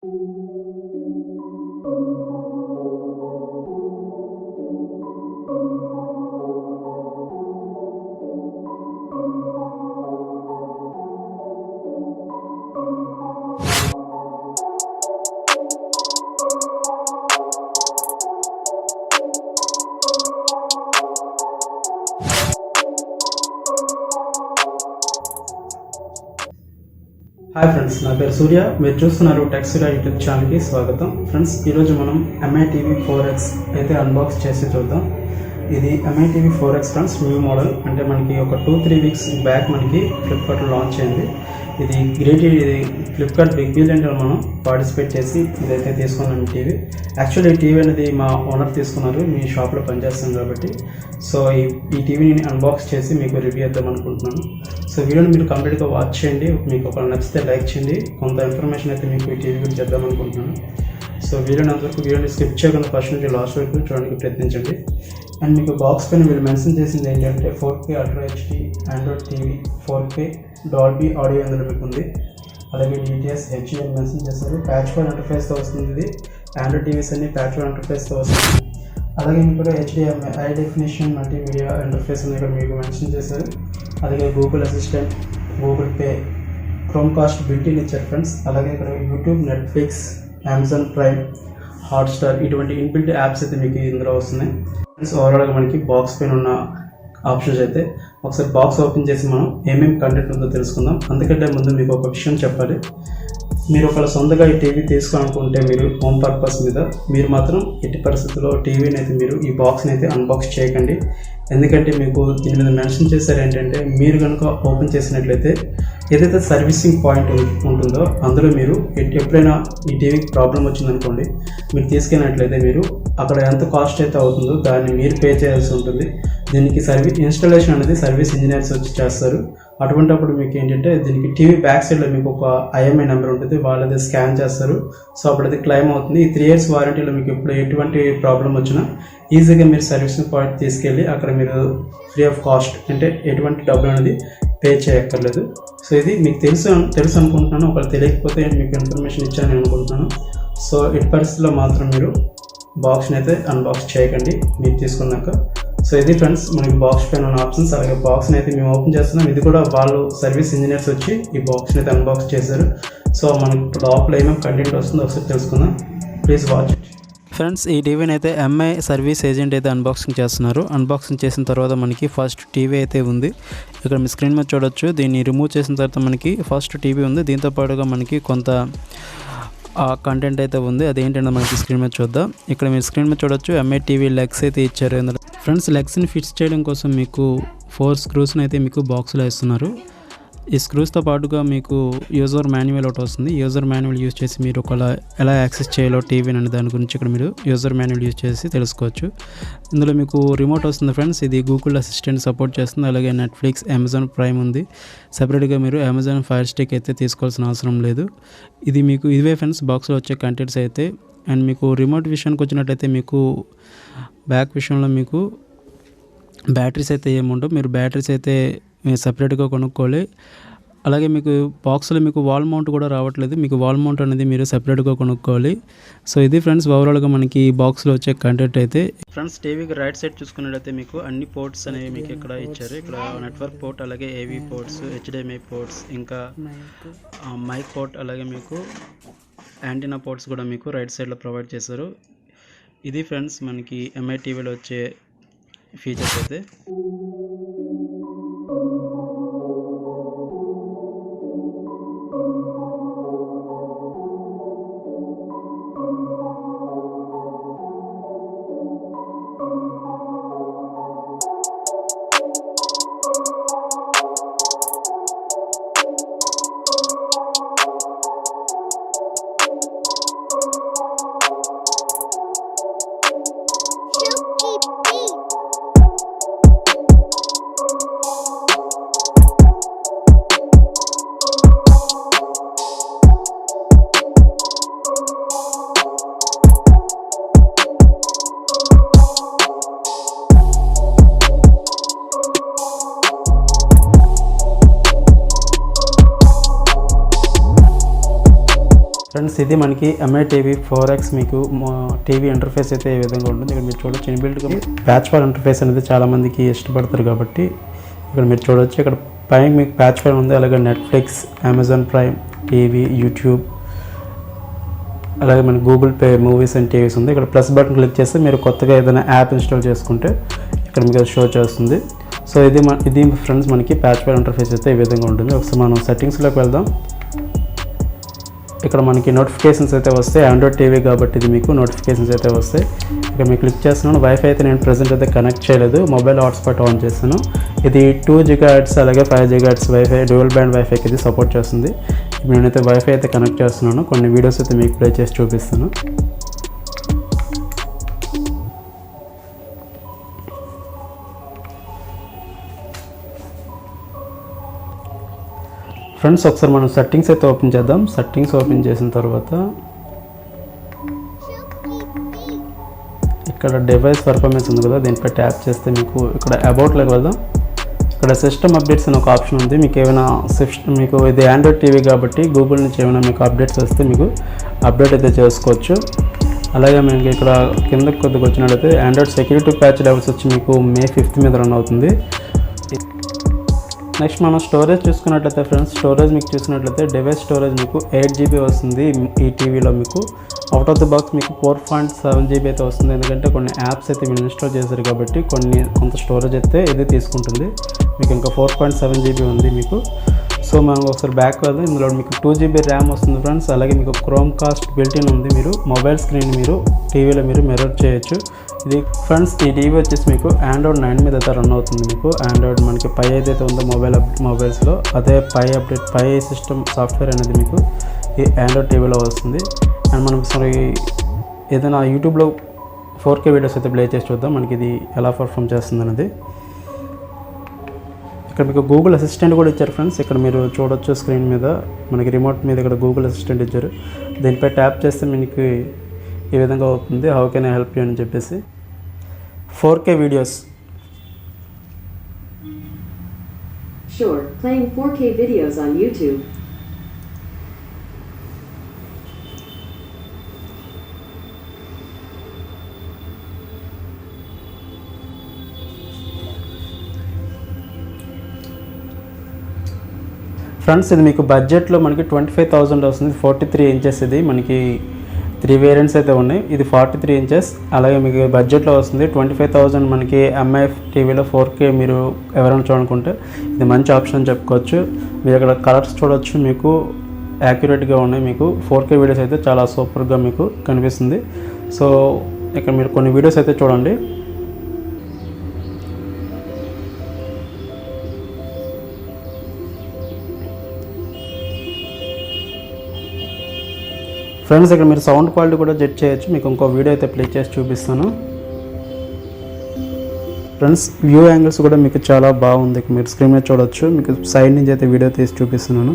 Hi friends, నా పేరు సూర్య. మీరు చూస్తున్నారు టెక్స్యూరియా యూట్యూబ్ ఛానల్కి స్వాగతం. ఫ్రెండ్స్, ఈరోజు మనం MITV 4X అయితే అన్బాక్స్ చేసి చూద్దాం. ఇది MITV 4X friends, new model. అంటే మనకి ఒక 2-3 వీక్స్ బ్యాక్ మనకి ఫ్లిప్కార్ట్లో లాంచ్ అయింది. ఇది ఫ్లిప్కార్ట్ బిగ్ బిలియన్లో మనం పార్టిసిపేట్ చేసి ఇదైతే తీసుకున్నాం టీవీ. యాక్చువల్లీ ఈ టీవీ అనేది మా ఓనర్ తీసుకున్నారు, మీ షాప్లో పనిచేస్తాం కాబట్టి. సో ఈ టీవీని అన్బాక్స్ చేసి మీకు రివ్యూ ఇద్దాం అనుకుంటున్నాను. సో వీడియోని మీరు కంప్లీట్గా వాచ్ చేయండి. మీకు ఒక నచ్చితే లైక్ చేయండి. కొంత ఇన్ఫర్మేషన్ అయితే మీకు ఈ టీవీ గురించి చేద్దాం అనుకుంటున్నాను. సో వీడియోని స్కిప్ చేయకుండా ఫస్ట్ నుంచి లాస్ట్ వరకు చూడడానికి ప్రయత్నించండి. అండ్ మీకు బాక్స్ పైన వీళ్ళు మెన్షన్ చేసింది ఏంటంటే 4K ultra HD Android TV, 4K Dolby audio అందులో మీకు ఉంది. అలాగే DTS HDR మెన్షన్ చేశారు. ప్యాచ్ ఫోర్ ఇంటర్ఫేస్తో వస్తుంది. ఇది ఆండ్రాయిడ్ టీవీస్ అన్ని ప్యాచ్ ఫోర్ ఇంటర్ఫేస్తో వస్తుంది. అలాగే మీకు HDMI high definition multimedia interface అని ఇక్కడ మీకు మెన్షన్ చేశారు. అలాగే Google assistant, Google pay, Chromecast built-in ఇచ్చారు ఫ్రెండ్స్. అలాగే ఇక్కడ YouTube, Netflix, Amazon prime, Hotstar ఇటువంటి ఇన్బిల్ట్ యాప్స్ అయితే మీకు ఇందులో వస్తున్నాయి ఫ్రెండ్స్. ఓవరాల్గా మనకి బాక్స్ పైన ఉన్న ఆప్షన్స్ అయితే ఒకసారి బాక్స్ ఓపెన్ చేసి మనం ఏమేమి కంటెంట్ ఉందో తెలుసుకుందాం. అందుకంటే ముందు మీకు ఒక విషయం చెప్పాలి. మీరు ఒకవేళ సొంతగా ఈ టీవీ తీసుకోవాలనుకుంటే మీరు హోమ్ పర్పస్ మీద మీరు మాత్రం ఎట్టి పరిస్థితుల్లో టీవీని అయితే మీరు ఈ బాక్స్ని అయితే అన్బాక్స్ చేయకండి. ఎందుకంటే మీకు దీని మీద మెన్షన్ చేశారు ఏంటంటే మీరు కనుక ఓపెన్ చేసినట్లయితే ఏదైతే సర్వీసింగ్ పాయింట్ ఉంటుందో అందులో మీరు ఎప్పుడైనా ఈ టీవీకి ప్రాబ్లం వచ్చిందనుకోండి, మీరు తీసుకెళ్ళినట్లయితే మీరు అక్కడ ఎంత కాస్ట్ అయితే అవుతుందో దాన్ని మీరు పే చేయాల్సి ఉంటుంది. దీనికి ఇన్స్టాలేషన్ అనేది సర్వీస్ ఇంజనీర్స్ వచ్చి చేస్తారు. అటువంటిప్పుడు మీకు ఏంటంటే దీనికి టీవీ బ్యాక్ సైడ్లో మీకు ఒక IMI నెంబర్ ఉంటుంది, వాళ్ళది స్కాన్ చేస్తారు. సో అప్పుడు అది క్లెయిమ్ అవుతుంది. ఈ 3 years వారంటీలో మీకు ఎప్పుడు ఎటువంటి ప్రాబ్లం వచ్చినా ఈజీగా మీరు సర్వీసింగ్ పాయింట్ తీసుకెళ్ళి అక్కడ మీరు ఫ్రీ ఆఫ్ కాస్ట్, అంటే ఎటువంటి డబ్బులు అనేది పే చేయక్కర్లేదు. సో ఇది మీకు తెలుసు అనుకుంటున్నాను. ఒకవేళ తెలియకపోతే మీకు ఇన్ఫర్మేషన్ ఇచ్చానని అనుకుంటున్నాను. సో ఎట్టి పరిస్థితుల్లో మాత్రం మీరు బాక్స్ని అయితే అన్బాక్స్ చేయకండి మీరు తీసుకున్నాక. సో ఇది ఫ్రెండ్స్ మనకి బాక్స్ పైన ఉన్న ఆప్షన్స్. అలాగే బాక్స్ని అయితే మేము ఓపెన్ చేస్తున్నాం. ఇది కూడా వాళ్ళు సర్వీస్ ఇంజనీర్స్ వచ్చి ఈ బాక్స్ని అయితే అన్బాక్స్ చేశారు. సో మనకి లోపల ఏమేమి కంటెంట్ వస్తుందో ఒకసారి తెలుసుకుందాం. Please watch it friends. ఈ టీవీని అయితే MI సర్వీస్ ఏజెంట్ అయితే అన్బాక్సింగ్ చేస్తున్నారు. అన్బాక్సింగ్ చేసిన తర్వాత మనకి ఫస్ట్ టీవీ అయితే ఉంది. ఇక్కడ మీ స్క్రీన్ మీద చూడొచ్చు. దీన్ని రిమూవ్ చేసిన తర్వాత మనకి ఫస్ట్ టీవీ ఉంది. దీంతో పాటుగా మనకి కొంత కంటెంట్ అయితే ఉంది. అదేంటంటే మనకి స్క్రీన్ మీద చూద్దాం. ఇక్కడ మీరు స్క్రీన్ మీద చూడొచ్చు MITV లెగ్స్ అయితే ఇచ్చారు. ఫ్రెండ్స్, లెగ్స్ని ఫిక్స్ చేయడం కోసం మీకు 4 స్క్రూస్ని అయితే మీకు బాక్స్లో ఇస్తున్నారు. ఈ స్క్రూస్తో పాటుగా మీకు యూజర్ మాన్యువల్ ఒకటి వస్తుంది. యూజర్ మాన్యువల్ యూజ్ చేసి మీరు ఒకవేళ ఎలా యాక్సెస్ చేయాలో టీవీని అనే దాని గురించి ఇక్కడ మీరు యూజర్ మాన్యువల్ యూజ్ చేసి తెలుసుకోవచ్చు. ఇందులో మీకు రిమోట్ వస్తుంది ఫ్రెండ్స్. ఇది గూగుల్ అసిస్టెంట్ సపోర్ట్ చేస్తుంది. అలాగే నెట్ఫ్లిక్స్, అమెజాన్ ప్రైమ్ ఉంది. సపరేట్గా మీరు అమెజాన్ ఫైర్ స్టిక్ అయితే తీసుకోవాల్సిన అవసరం లేదు. ఇది మీకు ఇవే ఫ్రెండ్స్ బాక్స్లో వచ్చే కంటెంట్స్ అయితే. అండ్ మీకు రిమోట్ విషయానికి వచ్చినట్టయితే మీకు బ్యాక్ విషయంలో మీకు బ్యాటరీస్ అయితే ఏముండవు. మీరు బ్యాటరీస్ అయితే సపరేట్గా కొనుక్కోవాలి. అలాగే మీకు బాక్స్లో మీకు వాల్ మౌంట్ కూడా రావట్లేదు. మీకు వాల్ మౌంట్ అనేది మీరు సపరేట్గా కొనుక్కోవాలి. సో ఇది ఫ్రెండ్స్ ఓవరాల్గా మనకి ఈ బాక్స్లో వచ్చే కంటెంట్ అయితే. ఫ్రెండ్స్, టీవీకి రైట్ సైడ్ చూసుకున్నట్లయితే మీకు అన్ని పోర్ట్స్ అనేవి మీకు ఇక్కడ ఇచ్చారు. ఇక్కడ నెట్వర్క్ పోర్ట్, అలాగే AV పోర్ట్స్, HDMI పోర్ట్స్, ఇంకా మైక్ పోర్ట్, అలాగే మీకు యాంటీనా పోర్ట్స్ కూడా మీకు రైట్ సైడ్లో ప్రొవైడ్ చేశారు. ఇది ఫ్రెండ్స్ మనకి MITVలో వచ్చే ఫీచర్స్ అయితే. ఫ్రెండ్స్, ఇది మనకి MITV 4X మీకు టీవీ ఇంటర్ఫేస్ అయితే ఏ విధంగా ఉంటుంది. ఇక్కడ మీరు చూడొచ్చు ఇన్బిల్ట్గా ప్యాచ్ ఫైల్ ఇంటర్ఫేస్ అనేది చాలామందికి ఇష్టపడతారు కాబట్టి ఇక్కడ మీరు చూడొచ్చు. ఇక్కడ పైన మీకు ప్యాచ్ ఫైల్ ఉంది, అలాగే Netflix, Amazon prime, TV, YouTube, అలాగే మన Google pay, movies and TVs ఉంది. ఇక్కడ ప్లస్ బటన్ క్లిక్ చేస్తే మీరు కొత్తగా ఏదైనా యాప్ ఇన్స్టాల్ చేసుకుంటే ఇక్కడ మీకు షో చేస్తుంది. సో ఇది ఫ్రెండ్స్ మనకి ప్యాచ్ ఫైల్ ఇంటర్ఫేస్ అయితే ఈ విధంగా ఉంటుంది. ఒకసారి మనం సెట్టింగ్స్లోకి వెళ్దాం. ఇక్కడ మనకి నోటిఫికేషన్స్ అయితే వస్తాయి. ఆండ్రాయిడ్ టీవీ కాబట్టి ఇది మీకు నోటిఫికేషన్స్ అయితే వస్తాయి. ఇక్కడ మీకు క్లిక్ చేస్తున్నాను. వైఫై అయితే నేను ప్రజెంట్ అయితే కనెక్ట్ చేయలేదు, మొబైల్ హాట్స్పాట్ ఆన్ చేస్తాను. ఇది 2 GHz అలాగే 5 GHz వైఫై, డ్యూయల్ బ్యాండ్ వైఫైకి ఇది సపోర్ట్ చేస్తుంది. నేనైతే వైఫై అయితే కనెక్ట్ చేస్తున్నాను. కొన్ని వీడియోస్ అయితే మీకు ప్లే చేసి చూపిస్తాను. ఫ్రెండ్స్ ఒకసారి మనం సెట్టింగ్స్ అయితే ఓపెన్ చేద్దాం. సెట్టింగ్స్ ఓపెన్ చేసిన తర్వాత ఇక్కడ డివైస్ పర్ఫార్మెన్స్ ఉంది కదా, దీనిపై ట్యాప్ చేస్తే మీకు ఇక్కడ అబౌట్లోకి వెళ్దాం. ఇక్కడ సిస్టమ్ అప్డేట్స్ అని ఒక ఆప్షన్ ఉంది. మీకు ఏమైనా మీకు ఇది ఆండ్రాయిడ్ టీవీ కాబట్టి గూగుల్ నుంచి ఏమైనా మీకు అప్డేట్స్ వస్తే మీకు అప్డేట్ అయితే చేసుకోవచ్చు. అలాగే మనకి ఇక్కడ కిందకి కొద్దిగా వచ్చినట్లయితే ఆండ్రాయిడ్ సెక్యూరిటీ ప్యాచ్ లెవెల్స్ వచ్చి మీకు May 5th మీద రన్ అవుతుంది. నెక్స్ట్ మనం స్టోరేజ్ చూసుకున్నట్లయితే ఫ్రెండ్స్, స్టోరేజ్ మీకు చూసినట్లయితే డివైస్ స్టోరేజ్ మీకు 8 GB వస్తుంది. ఈ టీవీలో మీకు అవుట్ ఆఫ్ ది బాక్స్ మీకు 4.7 GB అయితే వస్తుంది. ఎందుకంటే కొన్ని యాప్స్ అయితే మీరు ఇన్స్టాల్ చేశారు కాబట్టి కొంత స్టోరేజ్ అయితే ఇది తీసుకుంటుంది. మీకు ఇంకా 4.7 GB ఉంది మీకు. సో మనం ఒకసారి బ్యాక్ వెళ్దాం. ఇందులో మీకు 2 GB ర్యామ్ వస్తుంది ఫ్రెండ్స్. అలాగే మీకు క్రోమ్ కాస్ట్ బిల్టిన్ ఉంది. మీరు మొబైల్ స్క్రీన్ మీరు టీవీలో మీరు మిర్రర్ చేయొచ్చు. ఇది ఫ్రెండ్స్ ఈ టీవీ వచ్చేసి మీకు Android 9 మీద అయితే రన్ అవుతుంది. మీకు ఆండ్రాయిడ్ మనకి పై ఏదైతే ఉందో మొబైల్స్లో అదే పై సిస్టమ్ సాఫ్ట్వేర్ అనేది మీకు ఈ ఆండ్రాయిడ్ టీవీలో వస్తుంది. అండ్ మనం ఒకసారి ఏదైనా యూట్యూబ్లో 4K వీడియోస్ అయితే ప్లే చేసి చూద్దాం మనకి ఇది ఎలా పర్ఫామ్ చేస్తుంది అనేది. ఇక్కడ మీకు గూగుల్ అసిస్టెంట్ కూడా ఇచ్చారు ఫ్రెండ్స్. ఇక్కడ మీరు చూడొచ్చు స్క్రీన్ మీద మనకి రిమోట్ మీద ఇక్కడ గూగుల్ అసిస్టెంట్ ఇచ్చారు. దీనిపై ట్యాప్ చేస్తే మీకు ఈ విధంగా అవుతుంది, how can I help you అని చెప్పేసి. 4K videos. Sure, playing 4K videos on YouTube. Friends ఇది మీకు బడ్జెట్లో మనకి 25,000 వస్తుంది. 43 inches ఇది మనకి 3 వేరియంట్స్ అయితే ఉన్నాయి. ఇది 43 inches. అలాగే మీకు బడ్జెట్లో వస్తుంది 25,000 మనకి MI టీవీలో 4K మీరు ఎవరైనా చూడాలనుకుంటే ఇది మంచి ఆప్షన్ అని చెప్పుకోవచ్చు. మీరు ఇక్కడ కలర్స్ చూడొచ్చు, మీకు యాక్యురేట్గా ఉన్నాయి. మీకు 4K వీడియోస్ అయితే చాలా సూపర్గా మీకు కనిపిస్తుంది. సో ఇక్కడ మీరు కొన్ని వీడియోస్ అయితే చూడండి. ఫ్రెండ్స్ ఇక్కడ మీరు సౌండ్ క్వాలిటీ కూడా జడ్జ్ చేయొచ్చు. మీకు ఇంకో వీడియో అయితే ప్లే చేసి చూపిస్తాను. ఫ్రెండ్స్ వ్యూ యాంగిల్స్ కూడా మీకు చాలా బాగుంది. మీరు స్క్రీన్ మీద చూడొచ్చు. మీకు సైడ్ నుంచి అయితే వీడియో తీసి చూపిస్తున్నాను.